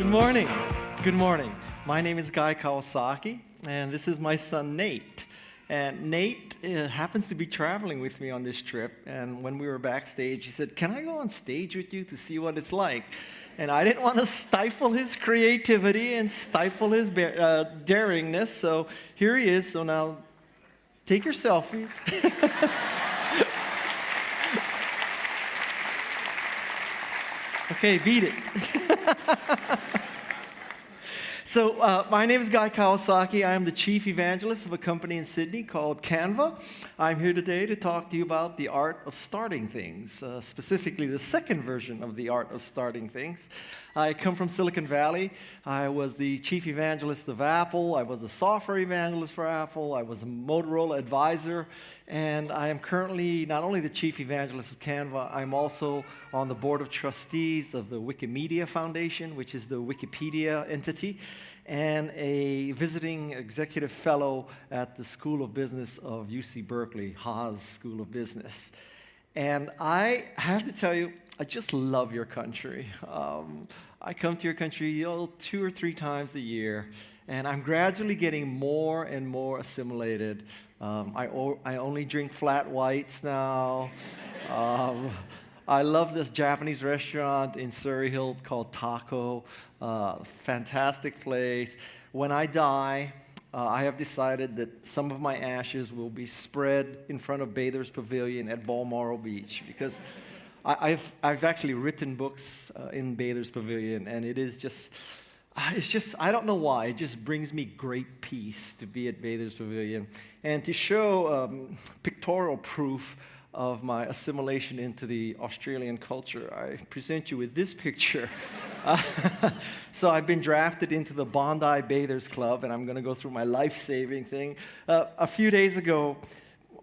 morning. Good morning. My name is Kawasaki, and this is my son Nate. And Nate happens to be traveling with me on this trip. And when we were backstage, he said, "Can I go on stage with you to see what it's like?" And I didn't want to stifle his creativity and stifle his daringness. So here he is. So now, take your selfie. Okay, beat it. So my name is Guy Kawasaki. I am the chief evangelist of a company in Sydney called Canva. I'm here today to talk to you about the art of starting things, specifically the second version of the art of starting things. I come from Silicon Valley. I was the chief evangelist of Apple. I was a software evangelist for Apple. I was a Motorola advisor. And I am currently not only the chief evangelist of Canva, I'm also on the board of trustees of the Wikimedia Foundation, which is the Wikipedia entity, and a visiting executive fellow at the School of Business of UC Berkeley, Haas School of Business. And I have to tell you, I just love your country. I come to your country 2 or 3 times a year, and I'm gradually getting more and more assimilated. I only drink flat whites now. I love this Japanese restaurant in Surrey Hill called Taco. Fantastic place. When I die, I have decided that some of my ashes will be spread in front of Bathers Pavilion at Balmoral Beach, because I've actually written books in Bathers Pavilion, and it's just, I don't know why, it just brings me great peace to be at Bathers Pavilion. And to show pictorial proof of my assimilation into the Australian culture, I present you with this picture. So I've been drafted into the Bondi Bathers Club, and I'm going to go through my life-saving thing. A few days ago,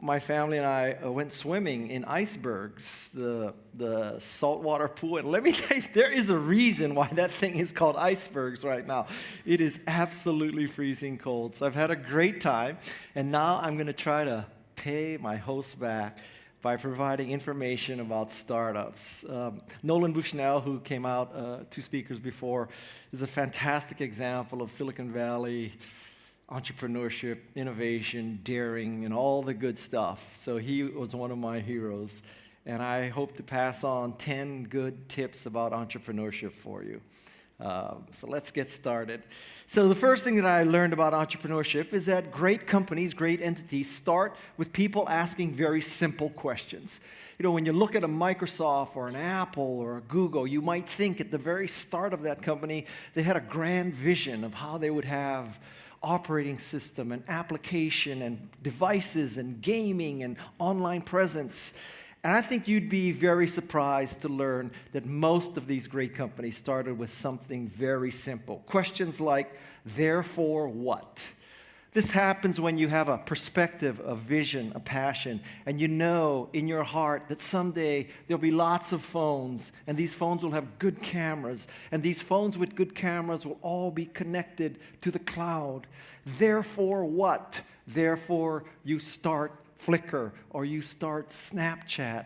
my family and I went swimming in icebergs, the saltwater pool. And let me tell you, there is a reason why that thing is called icebergs right now. It is absolutely freezing cold. So I've had a great time, and now I'm going to try to pay my host back by providing information about startups. Nolan Bushnell, who came out 2 speakers before, is a fantastic example of Silicon Valley entrepreneurship, innovation, daring, and all the good stuff. So he was one of my heroes. And I hope to pass on 10 good tips about entrepreneurship for you. So let's get started. So the first thing that I learned about entrepreneurship is that great companies, great entities start with people asking very simple questions. You know, when you look at a Microsoft or an Apple or a Google, you might think at the very start of that company, they had a grand vision of how they would have operating system and application and devices and gaming and online presence. And I think you'd be very surprised to learn that most of these great companies started with something very simple. Questions like, therefore what? This happens when you have a perspective, a vision, a passion, and you know in your heart that someday there'll be lots of phones, and these phones will have good cameras, and these phones with good cameras will all be connected to the cloud. Therefore what? Therefore you start Flickr or you start Snapchat,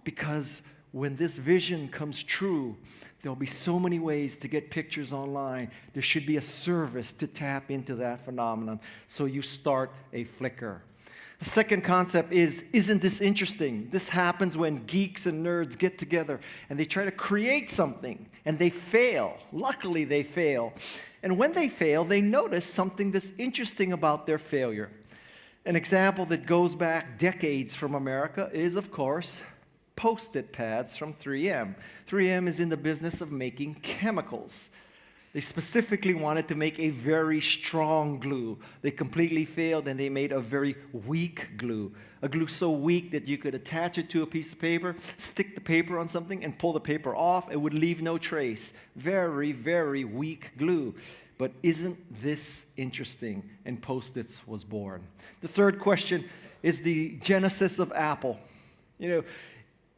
because when this vision comes true, there'll be so many ways to get pictures online. There should be a service to tap into that phenomenon. So you start a Flickr. The second concept is, isn't this interesting? This happens when geeks and nerds get together and they try to create something and they fail. Luckily, they fail. And when they fail, they notice something that's interesting about their failure. An example that goes back decades from America is, of course, Post-it pads from 3M. 3M is in the business of making chemicals. They specifically wanted to make a very strong glue. They completely failed, and they made a very weak glue. A glue so weak that you could attach it to a piece of paper, stick the paper on something, and pull the paper off. It would leave no trace. Very, very weak glue. But isn't this interesting? And Post-its was born. The third question is the genesis of Apple. You know,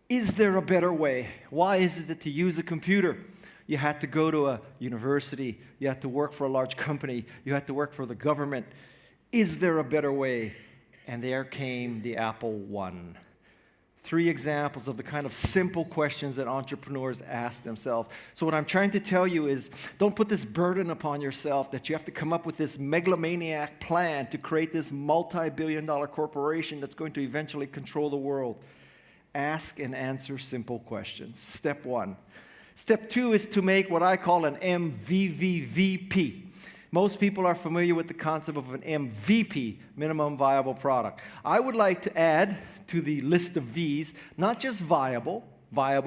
is there a better way? Why is it that to use a computer, you had to go to a university, you had to work for a large company, you had to work for the government? Is there a better way? And there came the Apple I. 3 examples of the kind of simple questions that entrepreneurs ask themselves. So what I'm trying to tell you is, don't put this burden upon yourself that you have to come up with this megalomaniac plan to create this multi-billion-dollar corporation that's going to eventually control the world. Ask and answer simple questions. Step 1. Step 2 is to make what I call an MVVVP. Most people are familiar with the concept of an MVP, minimum viable product. I would like to add to the list of V's, not just viable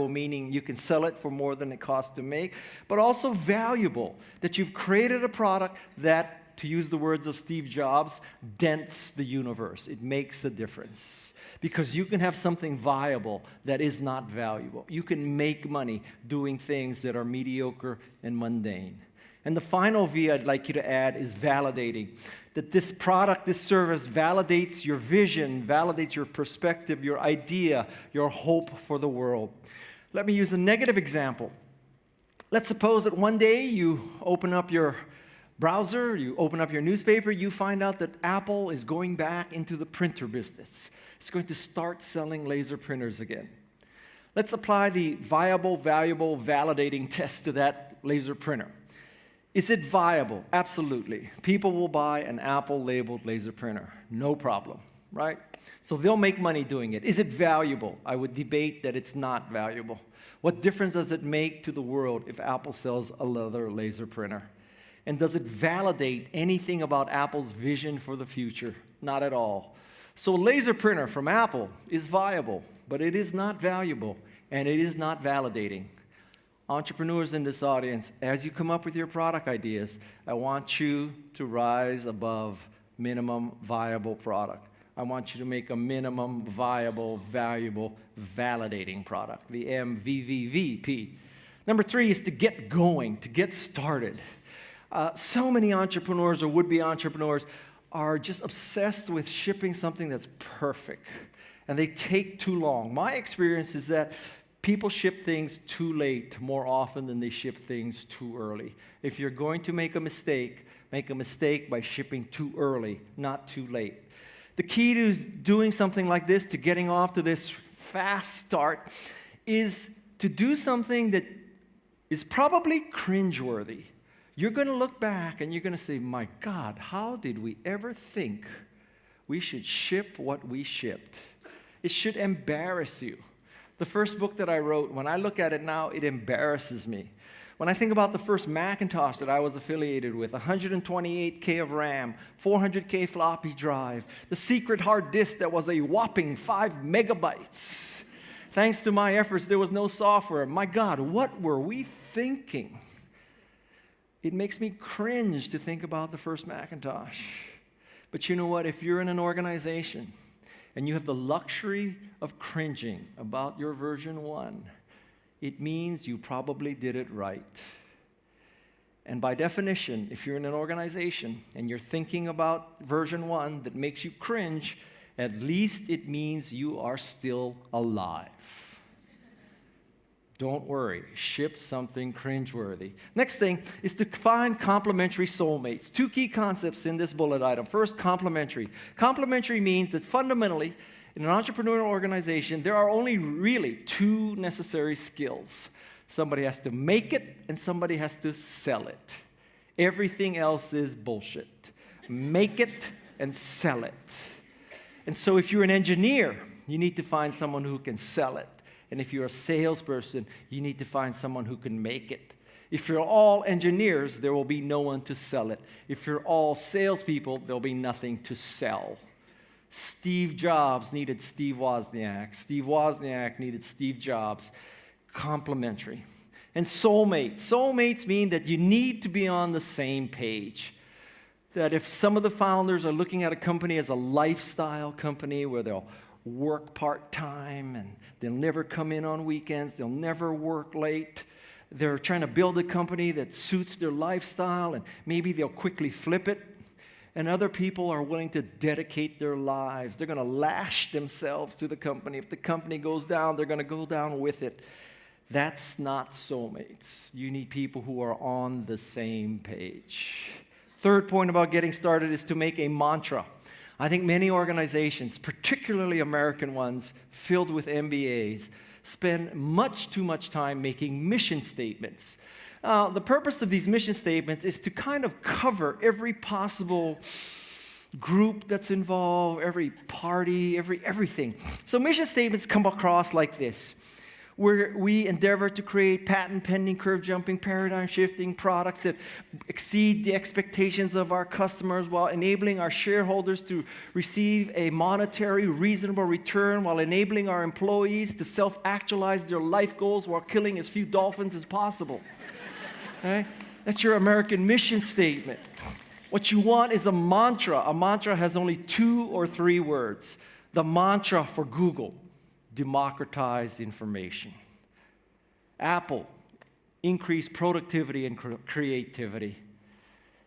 meaning you can sell it for more than it costs to make, but also valuable, that you've created a product that, to use the words of Steve Jobs, dents the universe. It makes a difference. Because you can have something viable that is not valuable. You can make money doing things that are mediocre and mundane. And the final V I'd like you to add is validating. That this product, this service validates your vision, validates your perspective, your idea, your hope for the world. Let me use a negative example. Let's suppose that one day you open up your browser, you open up your newspaper, you find out that Apple is going back into the printer business. It's going to start selling laser printers again. Let's apply the viable, valuable, validating test to that laser printer. Is it viable? Absolutely. People will buy an Apple-labeled laser printer. No problem, right? So they'll make money doing it. Is it valuable? I would debate that it's not valuable. What difference does it make to the world if Apple sells another laser printer? And does it validate anything about Apple's vision for the future? Not at all. So a laser printer from Apple is viable, but it is not valuable, and it is not validating. Entrepreneurs in this audience, as you come up with your product ideas, I want you to rise above minimum viable product. I want you to make a minimum viable, valuable, validating product, the MVVVP. Number 3 is to get going, to get started. So many entrepreneurs or would-be entrepreneurs are just obsessed with shipping something that's perfect, and they take too long. My experience is that people ship things too late more often than they ship things too early. If you're going to make a mistake by shipping too early, not too late. The key to doing something like this, to getting off to this fast start, is to do something that is probably cringeworthy. You're going to look back and you're going to say, my God, how did we ever think we should ship what we shipped? It should embarrass you. The first book that I wrote, when I look at it now, it embarrasses me. When I think about the first Macintosh that I was affiliated with, 128K of RAM, 400K floppy drive, the secret hard disk that was a whopping 5 megabytes. Thanks to my efforts, there was no software. My God, what were we thinking? It makes me cringe to think about the first Macintosh. But you know what? If you're in an organization and you have the luxury of cringing about your version 1, it means you probably did it right. And by definition, if you're in an organization and you're thinking about version 1 that makes you cringe, at least it means you are still alive. Don't worry, ship something cringeworthy. Next thing is to find complementary soulmates. 2 key concepts in this bullet item. First, complementary. Complementary means that fundamentally, in an entrepreneurial organization, there are only really 2 necessary skills. Somebody has to make it, and somebody has to sell it. Everything else is bullshit. Make it and sell it. And so if you're an engineer, you need to find someone who can sell it. And if you're a salesperson, you need to find someone who can make it. If you're all engineers, there will be no one to sell it. If you're all salespeople, there'll be nothing to sell. Steve Jobs needed Steve Wozniak. Steve Wozniak needed Steve Jobs. Complementary. And soulmates. Soulmates mean that you need to be on the same page. That if some of the founders are looking at a company as a lifestyle company where they'll work part-time and they'll never come in on weekends, they'll never work late, they're trying to build a company that suits their lifestyle and maybe they'll quickly flip it, and other people are willing to dedicate their lives. They're going to lash themselves to the company. If the company goes down, they're going to go down with it. That's not soulmates. You need people who are on the same page. Third point about getting started is to make a mantra. I think many organizations, particularly American ones, filled with MBAs, spend much too much time making mission statements. The purpose of these mission statements is to kind of cover every possible group that's involved, every party, everything. So mission statements come across like this, where we endeavor to create patent-pending, curve-jumping, paradigm-shifting products that exceed the expectations of our customers while enabling our shareholders to receive a monetary, reasonable return, while enabling our employees to self-actualize their life goals while killing as few dolphins as possible. Okay? That's your American mission statement. What you want is a mantra. A mantra has only 2 or 3 words. The mantra for Google: democratize information. Apple: increase productivity and creativity.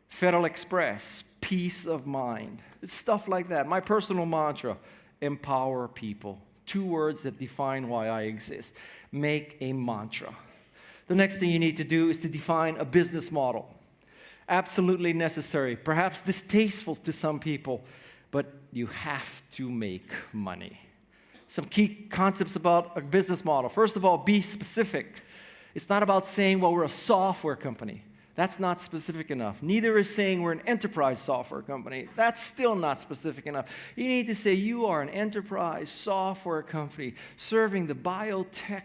Federal Express: peace of mind. It's stuff like that. My personal mantra: empower people. 2 words that define why I exist. Make a mantra. The next thing you need to do is to define a business model. Absolutely necessary, perhaps distasteful to some people, but you have to make money. Some key concepts about a business model. First of all, be specific. It's not about saying, well, we're a software company. That's not specific enough. Neither is saying we're an enterprise software company. That's still not specific enough. You need to say you are an enterprise software company serving the biotech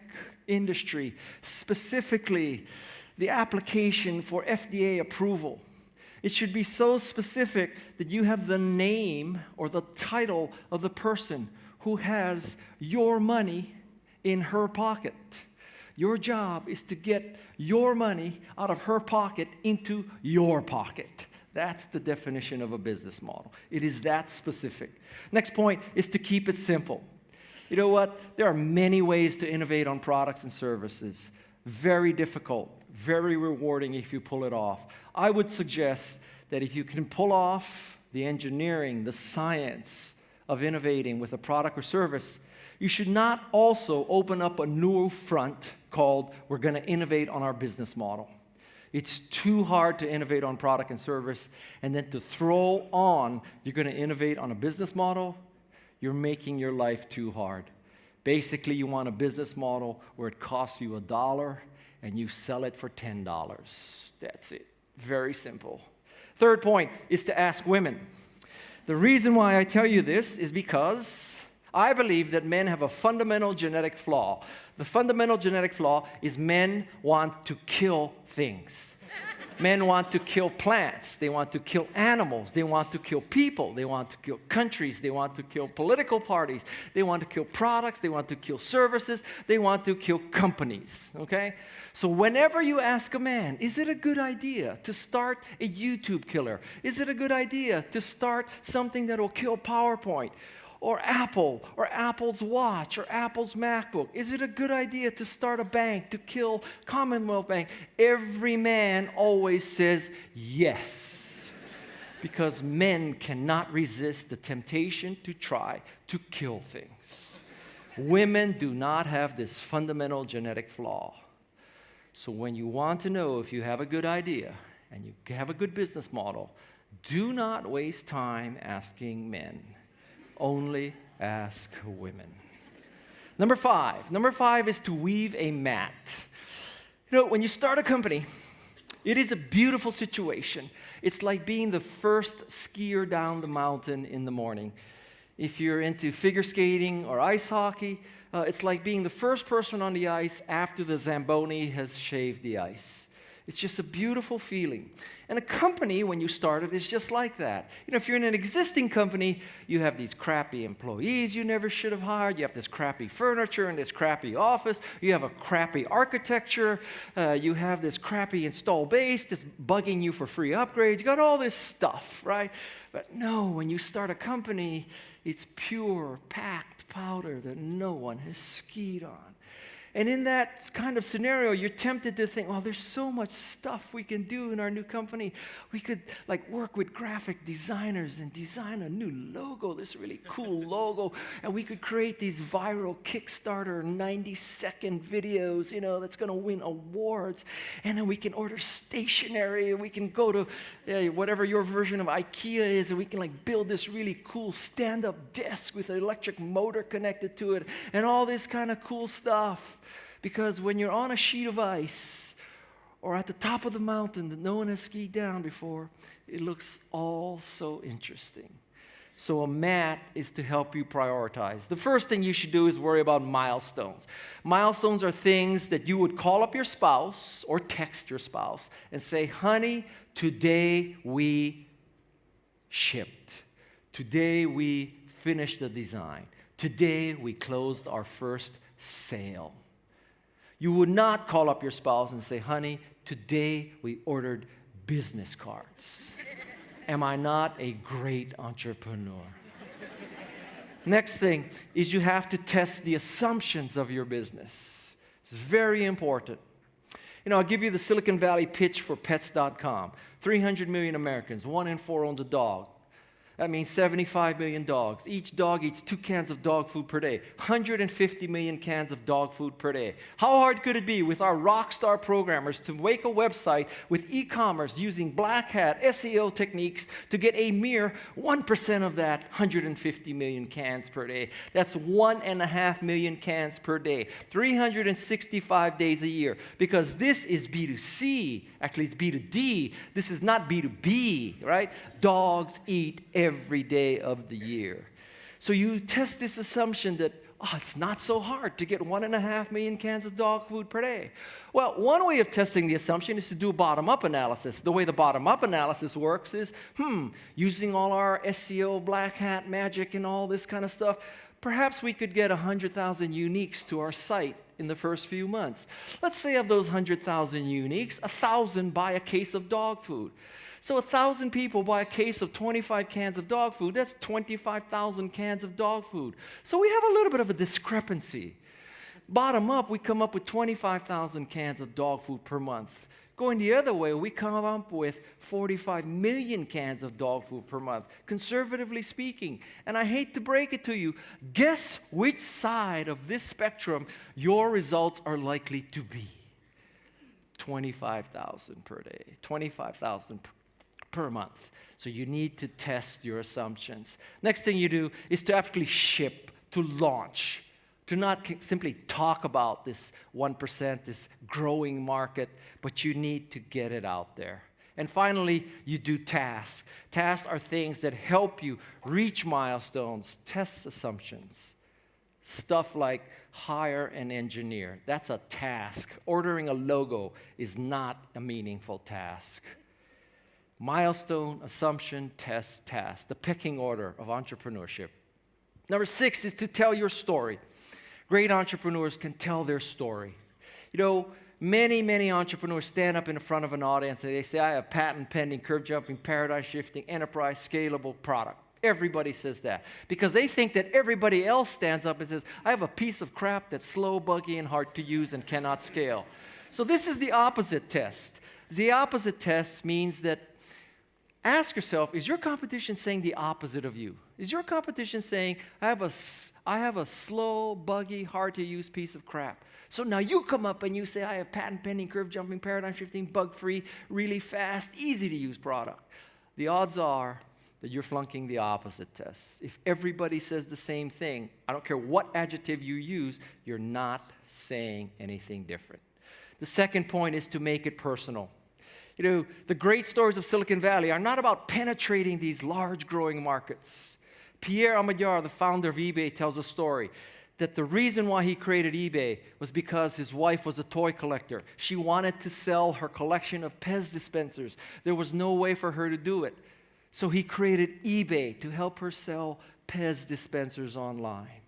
industry, specifically the application for FDA approval. It should be so specific that you have the name or the title of the person who has your money in her pocket. Your job is to get your money out of her pocket into your pocket. That's the definition of a business model. It is that specific. Next point is to keep it simple. You know what? There are many ways to innovate on products and services. Very difficult, very rewarding if you pull it off. I would suggest that if you can pull off the engineering, the science of innovating with a product or service, you should not also open up a new front called we're going to innovate on our business model. It's too hard to innovate on product and service, and then to throw on you're going to innovate on a business model. You're making your life too hard. Basically, you want a business model where it costs you $1 and you sell it for $10. That's it. Very simple. Third point is to ask women. The reason why I tell you this is because I believe that men have a fundamental genetic flaw. The fundamental genetic flaw is men want to kill things. Men want to kill plants. They want to kill animals. They want to kill people. They want to kill countries. They want to kill political parties. They want to kill products. They want to kill services. They want to kill companies, okay? So whenever you ask a man, is it a good idea to start a YouTube killer? Is it a good idea to start something that will kill PowerPoint? Or Apple, or Apple's watch, or Apple's MacBook? Is it a good idea to start a bank to kill Commonwealth Bank? Every man always says yes, because men cannot resist the temptation to try to kill things. Women do not have this fundamental genetic flaw. So when you want to know if you have a good idea and you have a good business model, do not waste time asking men. Only ask women. Number five is to weave a mat. You know, when you start a company, it is a beautiful situation. It's like being the first skier down the mountain in the morning. If you're into figure skating or ice hockey, it's like being the first person on the ice after the Zamboni has shaved the ice. It's just a beautiful feeling. And a company, when you start it, is just like that. You know, if you're in an existing company, you have these crappy employees you never should have hired. You have this crappy furniture and this crappy office. You have a crappy architecture. You have this crappy install base that's bugging you for free upgrades. You got all this stuff, right? But no, when you start a company, it's pure, packed powder that no one has skied on. And in that kind of scenario, you're tempted to think, oh, there's so much stuff we can do in our new company. We could work with graphic designers and design a new logo, this really cool logo. And we could create these viral Kickstarter 90-second videos, that's going to win awards. And then we can order stationery. And we can go to whatever your version of IKEA is. And we can build this really cool stand-up desk with an electric motor connected to it. And all this kind of cool stuff. Because when you're on a sheet of ice or at the top of the mountain that no one has skied down before, it looks all so interesting. So a mat is to help you prioritize. The first thing you should do is worry about milestones. Milestones are things that you would call up your spouse or text your spouse and say, honey, today we shipped. Today we finished the design. Today we closed our first sale. You would not call up your spouse and say, honey, today we ordered business cards. Am I not a great entrepreneur? Next thing is you have to test the assumptions of your business. This is very important. I'll give you the Silicon Valley pitch for pets.com. 300 million Americans, 1 in 4 owns a dog. That means 75 million dogs. Each dog eats 2 cans of dog food per day. 150 million cans of dog food per day. How hard could it be with our rock star programmers to make a website with e-commerce using black hat SEO techniques to get a mere 1% of that 150 million cans per day? That's 1.5 million cans per day. 365 days a year. Because this is B2C. Actually, it's B2D. This is not B2B, right? Dogs eat every day of the year. So you test this assumption that, it's not so hard to get 1.5 million cans of dog food per day. Well, one way of testing the assumption is to do a bottom-up analysis. The way the bottom-up analysis works is, using all our SEO, black hat magic and all this kind of stuff, perhaps we could get 100,000 uniques to our site in the first few months. Let's say of those 100,000 uniques, 1,000 buy a case of dog food. So 1,000 people buy a case of 25 cans of dog food. That's 25,000 cans of dog food. So we have a little bit of a discrepancy. Bottom up, we come up with 25,000 cans of dog food per month. Going the other way, we come up with 45 million cans of dog food per month, conservatively speaking. And I hate to break it to you, guess which side of this spectrum your results are likely to be? 25,000 per day, 25,000 per month. So you need to test your assumptions. Next thing you do is to actually ship, to launch, to not simply talk about this 1%, this growing market, but you need to get it out there. And finally, you do tasks. Tasks are things that help you reach milestones, test assumptions. Stuff like hire an engineer. That's a task. Ordering a logo is not a meaningful task. Milestone, assumption, test, task. The pecking order of entrepreneurship. Number 6 is to tell your story. Great entrepreneurs can tell their story. Many entrepreneurs stand up in front of an audience and they say, I have patent pending, curve jumping, paradigm shifting, enterprise, scalable product. Everybody says that because they think that everybody else stands up and says, I have a piece of crap that's slow, buggy, and hard to use and cannot scale. So this is the opposite test. The opposite test means that ask yourself, is your competition saying the opposite of you? Is your competition saying, I have a slow, buggy, hard-to-use piece of crap? So now you come up and you say, I have patent-pending, curve-jumping, paradigm-shifting, bug-free, really fast, easy-to-use product. The odds are that you're flunking the opposite test. If everybody says the same thing, I don't care what adjective you use, you're not saying anything different. The second point is to make it personal. The great stories of Silicon Valley are not about penetrating these large growing markets. Pierre Omidyar, the founder of eBay, tells a story that the reason why he created eBay was because his wife was a toy collector. She wanted to sell her collection of Pez dispensers. There was no way for her to do it. So he created eBay to help her sell Pez dispensers online.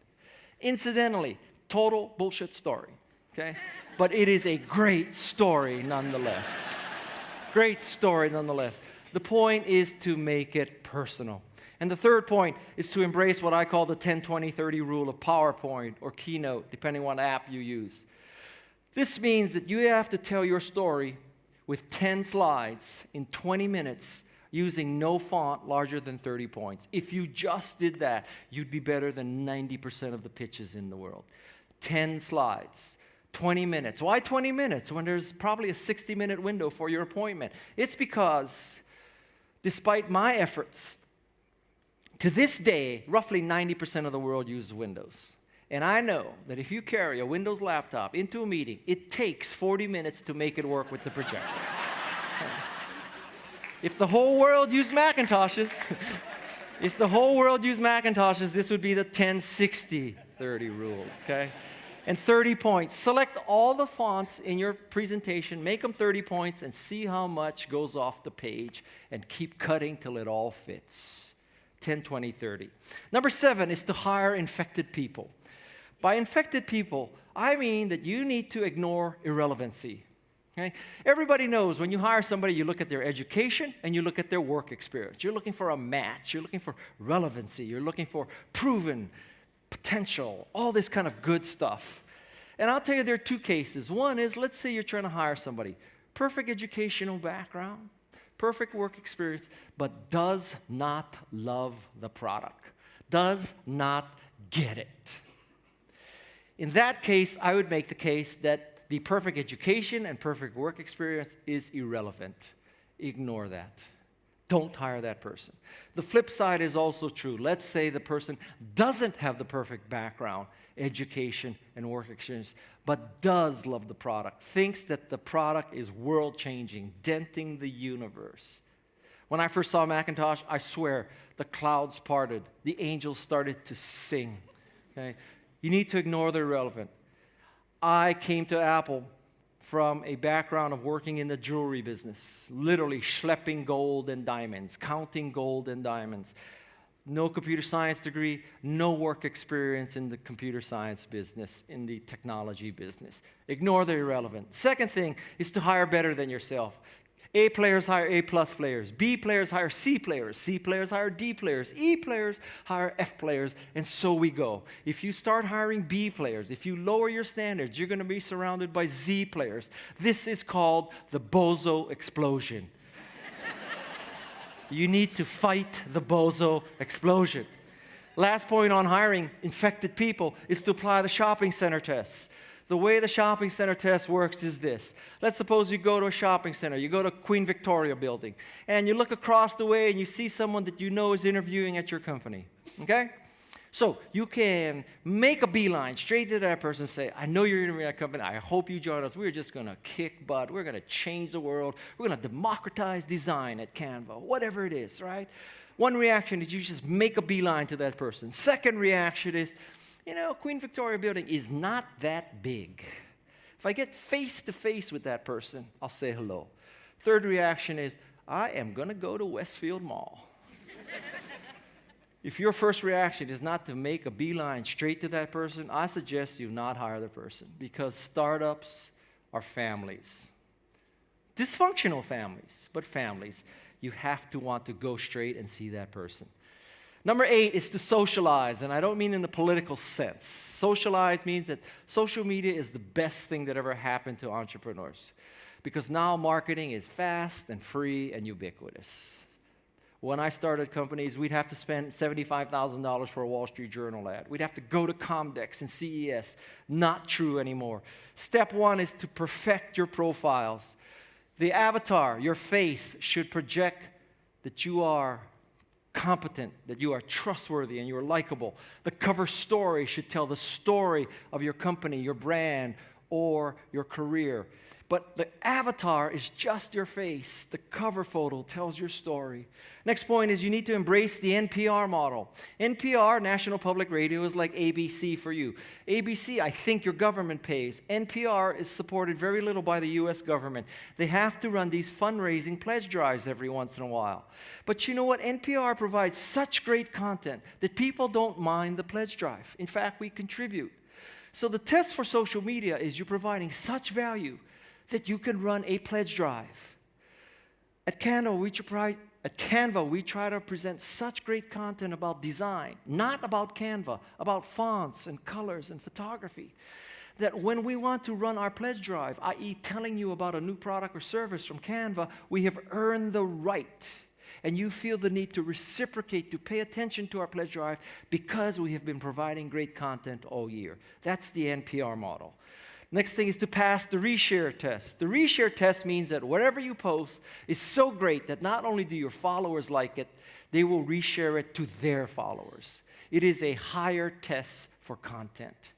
Incidentally, total bullshit story, okay? But it is a great story nonetheless. Great story nonetheless. The point is to make it personal. And the third point is to embrace what I call the 10-20-30 rule of PowerPoint or Keynote, depending on what app you use. This means that you have to tell your story with 10 slides in 20 minutes using no font larger than 30 points. If you just did that, you'd be better than 90% of the pitches in the world. 10 slides, 20 minutes. Why 20 minutes when there's probably a 60-minute window for your appointment? It's because despite my efforts, to this day, roughly 90% of the world uses Windows. And I know that if you carry a Windows laptop into a meeting, it takes 40 minutes to make it work with the projector. If the whole world used Macintoshes, this would be the 10-60-30 rule, okay? And 30 points. Select all the fonts in your presentation, make them 30 points, and see how much goes off the page, and keep cutting till it all fits. 10, 20, 30. Number 7 is to hire infected people. By infected people, I mean that you need to ignore irrelevancy. Okay? Everybody knows when you hire somebody, you look at their education and you look at their work experience. You're looking for a match. You're looking for relevancy. You're looking for proven potential, all this kind of good stuff. And I'll tell you there are 2 cases. One is, let's say you're trying to hire somebody. Perfect educational background, perfect work experience, but does not love the product, does not get it. In that case, I would make the case that the perfect education and perfect work experience is irrelevant. Ignore that. Don't hire that person. The flip side is also true. Let's say the person doesn't have the perfect background, education, and work experience, but does love the product, thinks that the product is world-changing, denting the universe. When I first saw Macintosh, I swear, the clouds parted. The angels started to sing. Okay? You need to ignore the irrelevant. I came to Apple from a background of working in the jewelry business, literally schlepping gold and diamonds, counting gold and diamonds. No computer science degree, no work experience in the computer science business, in the technology business. Ignore the irrelevant. Second thing is to hire better than yourself. A players hire A+ players. B players hire C players. C players hire D players. E players hire F players, and so we go. If you start hiring B players, if you lower your standards, you're going to be surrounded by Z players. This is called the bozo explosion. You need to fight the bozo explosion. Last point on hiring infected people is to apply the shopping center tests. The way the shopping center test works is this. Let's suppose you go to a shopping center. You go to Queen Victoria building, and you look across the way, and you see someone that you know is interviewing at your company, okay? So you can make a beeline straight to that person and say, I know you're interviewing at a company. I hope you join us. We're just going to kick butt. We're going to change the world. We're going to democratize design at Canva, whatever it is, right? One reaction is you just make a beeline to that person. Second reaction is, you know, Queen Victoria building is not that big. If I get face-to-face with that person, I'll say hello. Third reaction is, I am going to go to Westfield Mall. If your first reaction is not to make a beeline straight to that person, I suggest you not hire the person, because startups are families. Dysfunctional families, but families. You have to want to go straight and see that person. Number 8 is to socialize, and I don't mean in the political sense. Socialize means that social media is the best thing that ever happened to entrepreneurs, because now marketing is fast and free and ubiquitous. When I started companies, we'd have to spend $75,000 for a Wall Street Journal ad. We'd have to go to Comdex and CES. Not true anymore. Step 1 is to perfect your profiles. The avatar, your face, should project that you are competent, that you are trustworthy, and you are likable. The cover story should tell the story of your company, your brand, or your career. But the avatar is just your face. The cover photo tells your story. Next point is you need to embrace the NPR model. NPR, National Public Radio, is like ABC for you. ABC, I think your government pays. NPR is supported very little by the U.S. government. They have to run these fundraising pledge drives every once in a while. But you know what? NPR provides such great content that people don't mind the pledge drive. In fact, we contribute. So the test for social media is you're providing such value that you can run a pledge drive. At Canva, we try to present such great content about design, not about Canva, about fonts and colors and photography, that when we want to run our pledge drive, i.e. telling you about a new product or service from Canva, we have earned the right. And you feel the need to reciprocate, to pay attention to our pledge drive because we have been providing great content all year. That's the NPR model. Next thing is to pass the reshare test. The reshare test means that whatever you post is so great that not only do your followers like it, they will reshare it to their followers. It is a higher test for content.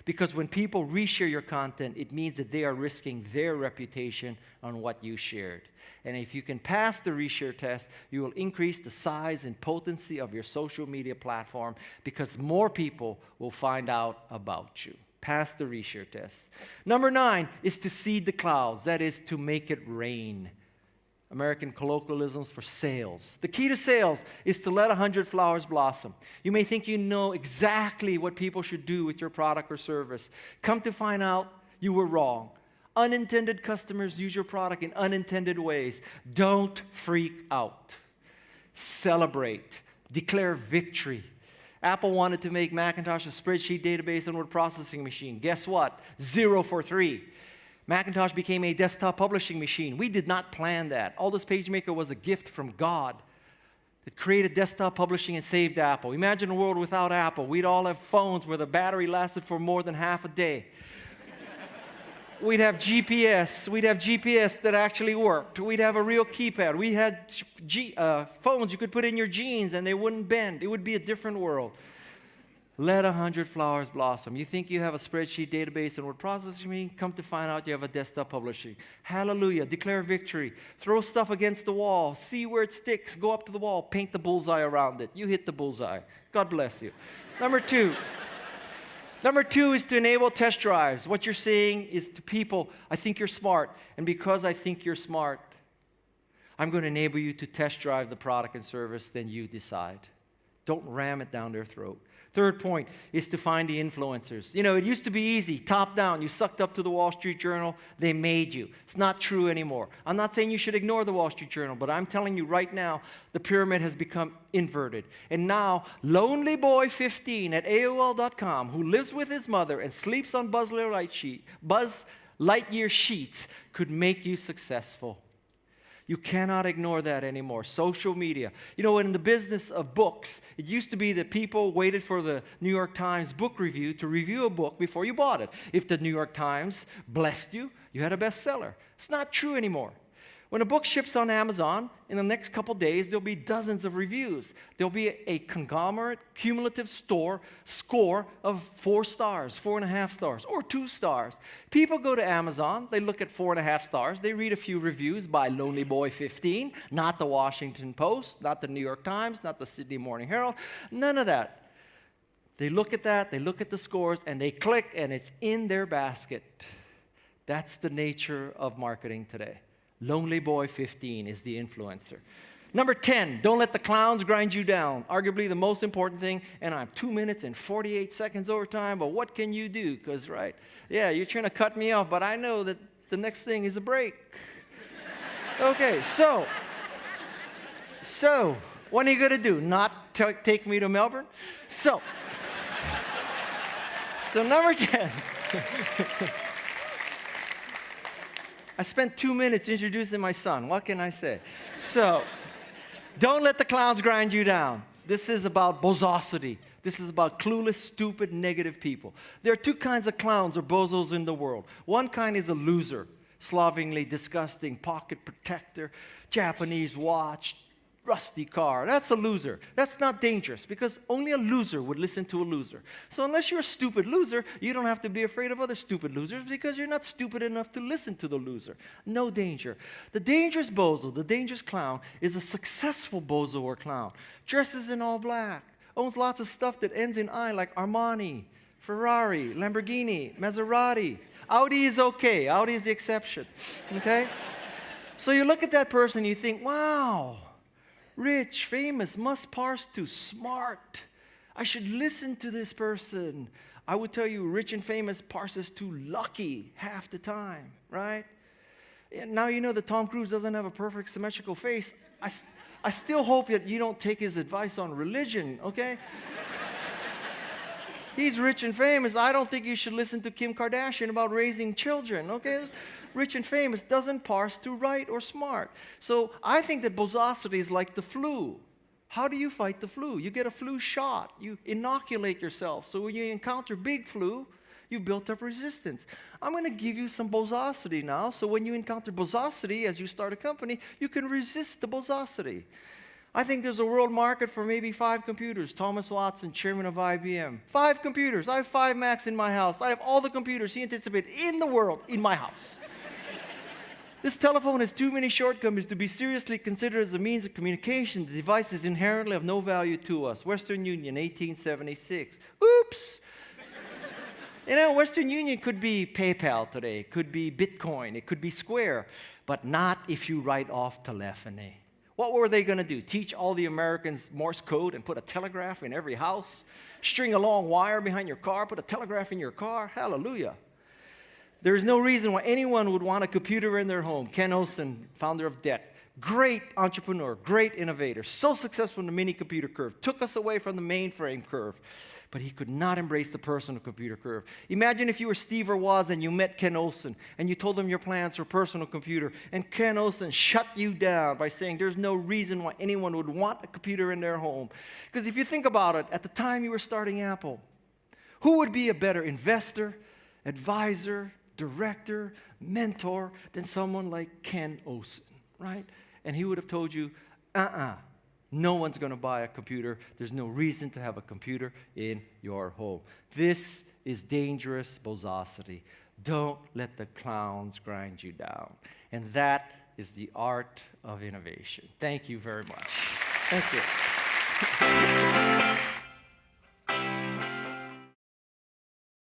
Because when people reshare your content, it means that they are risking their reputation on what you shared. And if you can pass the reshare test, you will increase the size and potency of your social media platform because more people will find out about you. Pass the reshare test. Number 9 is to seed the clouds. That is to make it rain. American colloquialisms for sales. The key to sales is to let 100 flowers blossom. You may think you know exactly what people should do with your product or service. Come to find out, you were wrong. Unintended customers use your product in unintended ways. Don't freak out. Celebrate. Declare victory. Apple wanted to make Macintosh a spreadsheet database and word processing machine. Guess what? 0 for 3. Macintosh became a desktop publishing machine. We did not plan that. Aldous PageMaker was a gift from God that created desktop publishing and saved Apple. Imagine a world without Apple. We'd all have phones where the battery lasted for more than half a day. We'd have GPS. We'd have GPS that actually worked. We'd have a real keypad. We had phones you could put in your jeans and they wouldn't bend. It would be a different world. Let 100 flowers blossom. You think you have a spreadsheet database and word processing machine? Come to find out you have a desktop publishing. Hallelujah. Declare victory. Throw stuff against the wall. See where it sticks. Go up to the wall. Paint the bullseye around it. You hit the bullseye. God bless you. Number 2. Number 2 is to enable test drives. What you're saying is to people, I think you're smart. And because I think you're smart, I'm going to enable you to test drive the product and service. Then you decide. Don't ram it down their throat. Third point is to find the influencers. You know, it used to be easy, top down. You sucked up to the Wall Street Journal, they made you. It's not true anymore. I'm not saying you should ignore the Wall Street Journal, but I'm telling you right now, the pyramid has become inverted. And now, Lonely Boy 15 at AOL.com, who lives with his mother and sleeps on Buzz Lightyear sheets, could make you successful. You cannot ignore that anymore. Social media. You know, in the business of books, it used to be that people waited for the New York Times book review to review a book before you bought it. If the New York Times blessed you, you had a bestseller. It's not true anymore. When a book ships on Amazon, in the next couple days, there'll be dozens of reviews. There'll be a conglomerate, cumulative score of 4 stars, 4.5 stars, or 2 stars. People go to Amazon, they look at 4.5 stars, they read a few reviews by Lonely Boy 15, not the Washington Post, not the New York Times, not the Sydney Morning Herald, none of that. They look at that, they look at the scores, and they click, and it's in their basket. That's the nature of marketing today. Lonely Boy 15 is the influencer. Number 10, don't let the clowns grind you down. Arguably the most important thing, and I'm 2 minutes and 48 seconds over time, but what can you do? Because, right, yeah, you're trying to cut me off, but I know that the next thing is a break. Okay, so what are you going to do? Not take me to Melbourne? So number 10. I spent 2 minutes introducing my son. What can I say? So, don't let the clowns grind you down. This is about bozosity. This is about clueless, stupid, negative people. There are 2 kinds of clowns or bozos in the world. One kind is a loser, slovenly, disgusting, pocket protector, Japanese watch, rusty car. That's a loser. That's not dangerous because only a loser would listen to a loser. So unless you're a stupid loser, you don't have to be afraid of other stupid losers because you're not stupid enough to listen to the loser. No danger. The dangerous bozo, the dangerous clown, is a successful bozo or clown. Dresses in all black. Owns lots of stuff that ends in I like Armani, Ferrari, Lamborghini, Maserati. Audi is okay. Audi is the exception. Okay? So you look at that person and you think, wow, rich, famous, must parse to smart. I should listen to this person. I would tell you, rich and famous parses to lucky half the time, right? And now you know that Tom Cruise doesn't have a perfect symmetrical face. I still hope that you don't take his advice on religion, okay? He's rich and famous. I don't think you should listen to Kim Kardashian about raising children, okay? Rich and famous doesn't parse to right or smart. So I think that bozosity is like the flu. How do you fight the flu? You get a flu shot. You inoculate yourself. So when you encounter big flu, you've built up resistance. I'm going to give you some bozosity now. So when you encounter bozosity as you start a company, you can resist the bozosity. I think there's a world market for maybe 5 computers. Thomas Watson, chairman of IBM. 5 computers. I have 5 Macs in my house. I have all the computers he anticipated in the world in my house. This telephone has too many shortcomings to be seriously considered as a means of communication. The device is inherently of no value to us. Western Union, 1876. Oops! You know, Western Union could be PayPal today. It could be Bitcoin. It could be Square. But not if you write off telephony. What were they going to do? Teach all the Americans Morse code and put a telegraph in every house? String a long wire behind your car, put a telegraph in your car? Hallelujah. There is no reason why anyone would want a computer in their home. Ken Olsen, founder of DEC, great entrepreneur, great innovator, so successful in the mini computer curve, took us away from the mainframe curve, but he could not embrace the personal computer curve. Imagine if you were Steve or Woz and you met Ken Olsen and you told him your plans for personal computer, and Ken Olsen shut you down by saying there's no reason why anyone would want a computer in their home. Because if you think about it, at the time you were starting Apple, who would be a better investor, advisor, director, mentor than someone like Ken Olsen, right? And he would have told you, no one's going to buy a computer. There's no reason to have a computer in your home. This is dangerous bozosity. Don't let the clowns grind you down. And that is the art of innovation. Thank you very much. Thank you.